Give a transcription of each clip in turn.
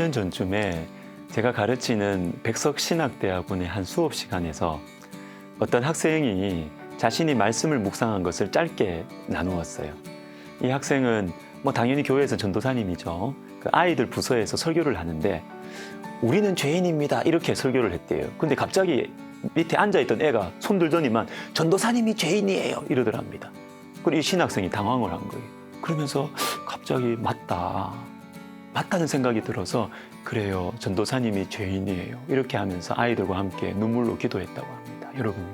년 전쯤에 제가 가르치는 백석신학대학원의 한 수업 시간에서 어떤 학생이 자신이 말씀을 묵상한 것을 짧게 나누었어요. 이 학생은 당연히 교회에서 전도사님이죠. 그 아이들 부서에서 설교를 하는데 우리는 죄인입니다 이렇게 설교를 했대요. 근데 갑자기 밑에 앉아있던 애가 손 들더니만 전도사님이 죄인이에요 이러더랍니다. 그리고 이 신학생이 당황을 한 거예요. 그러면서 갑자기 맞다는 생각이 들어서 그래요 전도사님이 죄인이에요 이렇게 하면서 아이들과 함께 눈물로 기도했다고 합니다. 여러분,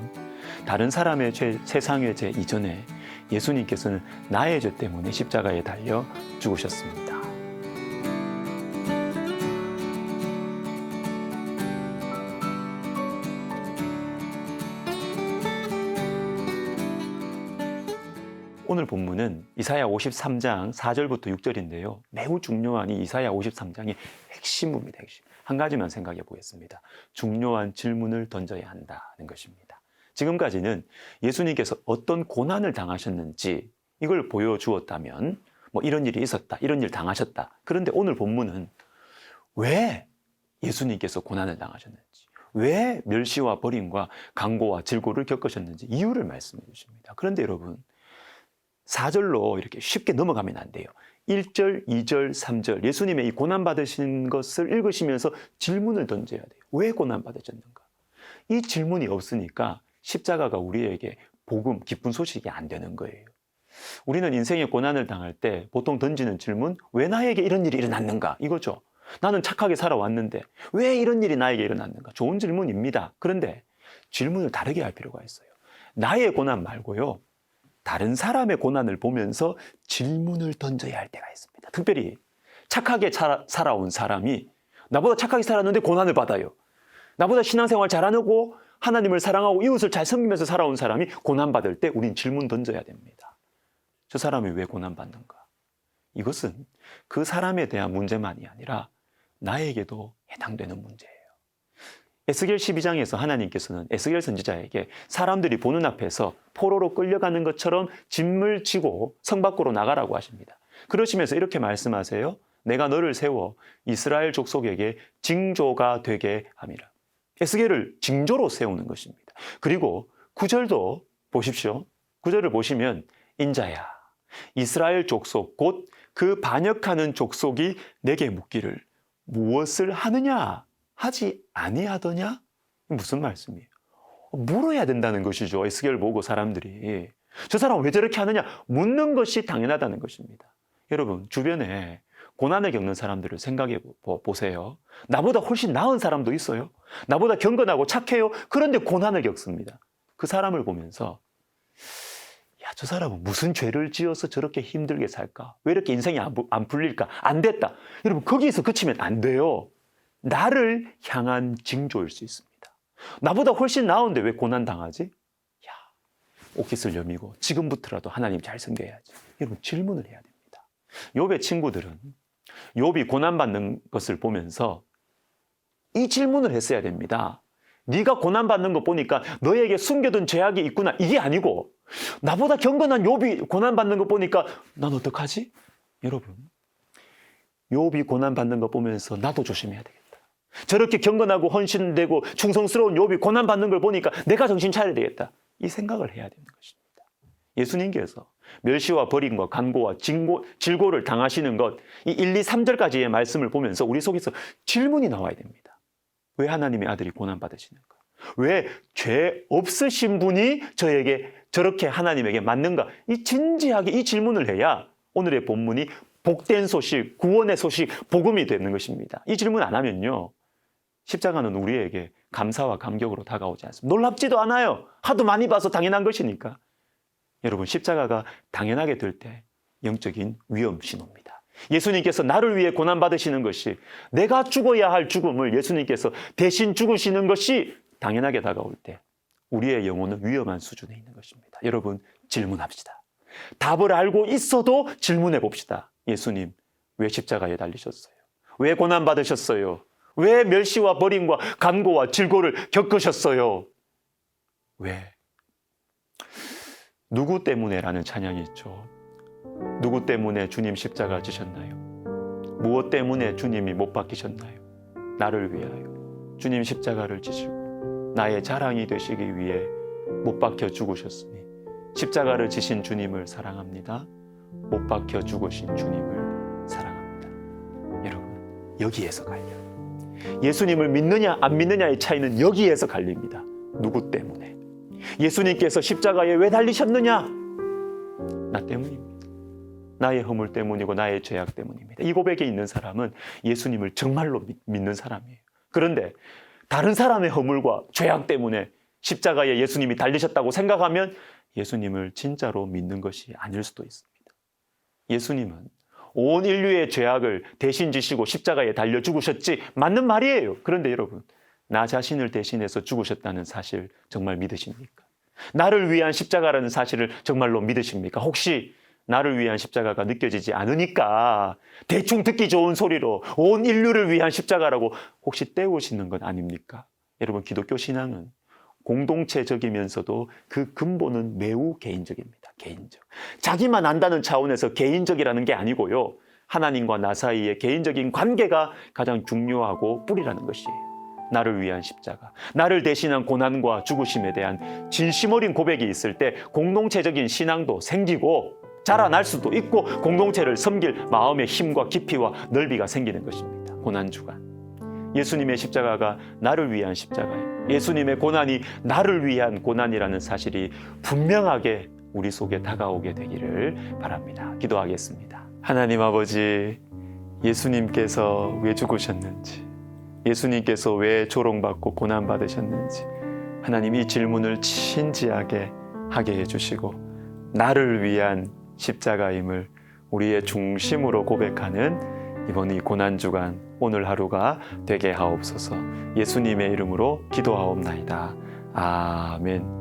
다른 사람의 죄, 세상의 죄 이전에 예수님께서는 나의 죄 때문에 십자가에 달려 죽으셨습니다. 오늘 본문은 이사야 53장 4절부터 6절인데요. 매우 중요한 이 이사야 53장이 핵심입니다. 핵심. 한 가지만 생각해 보겠습니다. 중요한 질문을 던져야 한다는 것입니다. 지금까지는 예수님께서 어떤 고난을 당하셨는지 이걸 보여주었다면 이런 일이 있었다, 이런 일 당하셨다. 그런데 오늘 본문은 왜 예수님께서 고난을 당하셨는지, 왜 멸시와 버림과 강고와 질고를 겪으셨는지 이유를 말씀해 주십니다. 그런데 여러분, 4절로 이렇게 쉽게 넘어가면 안 돼요. 1절, 2절, 3절 예수님의 이 고난받으신 것을 읽으시면서 질문을 던져야 돼요. 왜 고난받으셨는가? 이 질문이 없으니까 십자가가 우리에게 복음, 기쁜 소식이 안 되는 거예요. 우리는 인생의 고난을 당할 때 보통 던지는 질문, 왜 나에게 이런 일이 일어났는가? 이거죠. 나는 착하게 살아왔는데 왜 이런 일이 나에게 일어났는가? 좋은 질문입니다. 그런데 질문을 다르게 할 필요가 있어요. 나의 고난 말고요. 다른 사람의 고난을 보면서 질문을 던져야 할 때가 있습니다. 특별히 착하게 살아온 사람이 나보다 착하게 살았는데 고난을 받아요. 나보다 신앙생활 잘하고 하나님을 사랑하고 이웃을 잘 섬기면서 살아온 사람이 고난받을 때 우린 질문 던져야 됩니다. 저 사람이 왜 고난받는가? 이것은 그 사람에 대한 문제만이 아니라 나에게도 해당되는 문제예요. 에스겔 12장에서 하나님께서는 에스겔 선지자에게 사람들이 보는 앞에서 포로로 끌려가는 것처럼 짐을 지고 성 밖으로 나가라고 하십니다. 그러시면서 이렇게 말씀하세요. 내가 너를 세워 이스라엘 족속에게 징조가 되게 함이라. 에스겔을 징조로 세우는 것입니다. 그리고 9절도 보십시오. 9절을 보시면 인자야 이스라엘 족속 곧 그 반역하는 족속이 내게 묻기를 무엇을 하느냐 하지 아니하더냐? 무슨 말씀이에요? 물어야 된다는 것이죠. 에스겔 보고 사람들이 저 사람 왜 저렇게 하느냐 묻는 것이 당연하다는 것입니다. 여러분, 주변에 고난을 겪는 사람들을 생각해 보세요. 나보다 훨씬 나은 사람도 있어요. 나보다 경건하고 착해요. 그런데 고난을 겪습니다. 그 사람을 보면서 야, 저 사람은 무슨 죄를 지어서 저렇게 힘들게 살까? 왜 이렇게 인생이 안 풀릴까? 안 됐다. 여러분, 거기서 그치면 안 돼요. 나를 향한 징조일 수 있습니다. 나보다 훨씬 나은데 왜 고난당하지? 야, 옷깃을 여미고 지금부터라도 하나님 잘 섬겨야지. 여러분, 질문을 해야 됩니다. 욥의 친구들은 욥이 고난받는 것을 보면서 이 질문을 했어야 됩니다. 네가 고난받는 거 보니까 너에게 숨겨둔 죄악이 있구나. 이게 아니고 나보다 경건한 욥이 고난받는 거 보니까 난 어떡하지? 여러분, 욥이 고난받는 거 보면서 나도 조심해야 되겠다. 저렇게 경건하고 헌신되고 충성스러운 욥이 고난받는 걸 보니까 내가 정신 차려야 되겠다. 이 생각을 해야 되는 것입니다. 예수님께서 멸시와 버림과 간고와 질고를 당하시는 것, 이 1, 2, 3절까지의 말씀을 보면서 우리 속에서 질문이 나와야 됩니다. 왜 하나님의 아들이 고난받으시는가? 왜 죄 없으신 분이 저에게 저렇게 하나님에게 맞는가? 이 진지하게 이 질문을 해야 오늘의 본문이 복된 소식, 구원의 소식, 복음이 되는 것입니다. 이 질문 안 하면요. 십자가는 우리에게 감사와 감격으로 다가오지 않습니다. 놀랍지도 않아요. 하도 많이 봐서 당연한 것이니까. 여러분, 십자가가 당연하게 될 때 영적인 위험 신호입니다. 예수님께서 나를 위해 고난받으시는 것이, 내가 죽어야 할 죽음을 예수님께서 대신 죽으시는 것이 당연하게 다가올 때 우리의 영혼은 위험한 수준에 있는 것입니다. 여러분, 질문합시다. 답을 알고 있어도 질문해 봅시다. 예수님, 왜 십자가에 달리셨어요? 왜 고난받으셨어요? 왜 멸시와 버림과 간고와 질고를 겪으셨어요? 왜? 누구 때문에? 라는 찬양이 있죠. 누구 때문에 주님 십자가 지셨나요? 무엇 때문에 주님이 못 박히셨나요? 나를 위하여 주님 십자가를 지시고 나의 자랑이 되시기 위해 못 박혀 죽으셨으니 십자가를 지신 주님을 사랑합니다. 못 박혀 죽으신 주님을 사랑합니다. 여러분, 여기에서 갈려요. 예수님을 믿느냐 안 믿느냐의 차이는 여기에서 갈립니다. 누구 때문에? 예수님께서 십자가에 왜 달리셨느냐? 나 때문입니다. 나의 허물 때문이고 나의 죄악 때문입니다. 이 고백에 있는 사람은 예수님을 정말로 믿는 사람이에요. 그런데 다른 사람의 허물과 죄악 때문에 십자가에 예수님이 달리셨다고 생각하면 예수님을 진짜로 믿는 것이 아닐 수도 있습니다. 예수님은 온 인류의 죄악을 대신 지시고 십자가에 달려 죽으셨지, 맞는 말이에요. 그런데 여러분, 나 자신을 대신해서 죽으셨다는 사실 정말 믿으십니까? 나를 위한 십자가라는 사실을 정말로 믿으십니까? 혹시 나를 위한 십자가가 느껴지지 않으니까 대충 듣기 좋은 소리로 온 인류를 위한 십자가라고 혹시 때우시는 건 아닙니까? 여러분, 기독교 신앙은 공동체적이면서도 그 근본은 매우 개인적입니다. 개인적. 자기만 안다는 차원에서 개인적이라는 게 아니고요. 하나님과 나 사이의 개인적인 관계가 가장 중요하고 뿌리라는 것이에요. 나를 위한 십자가, 나를 대신한 고난과 죽으심에 대한 진심 어린 고백이 있을 때 공동체적인 신앙도 생기고 자라날 수도 있고 공동체를 섬길 마음의 힘과 깊이와 넓이가 생기는 것입니다. 고난주간. 예수님의 십자가가 나를 위한 십자가예요. 예수님의 고난이 나를 위한 고난이라는 사실이 분명하게 우리 속에 다가오게 되기를 바랍니다. 기도하겠습니다. 하나님 아버지, 예수님께서 왜 죽으셨는지, 예수님께서 왜 조롱받고 고난받으셨는지 하나님 이 질문을 진지하게 하게 해주시고 나를 위한 십자가임을 우리의 중심으로 고백하는 이번 이 고난주간 오늘 하루가 되게 하옵소서. 예수님의 이름으로 기도하옵나이다. 아멘.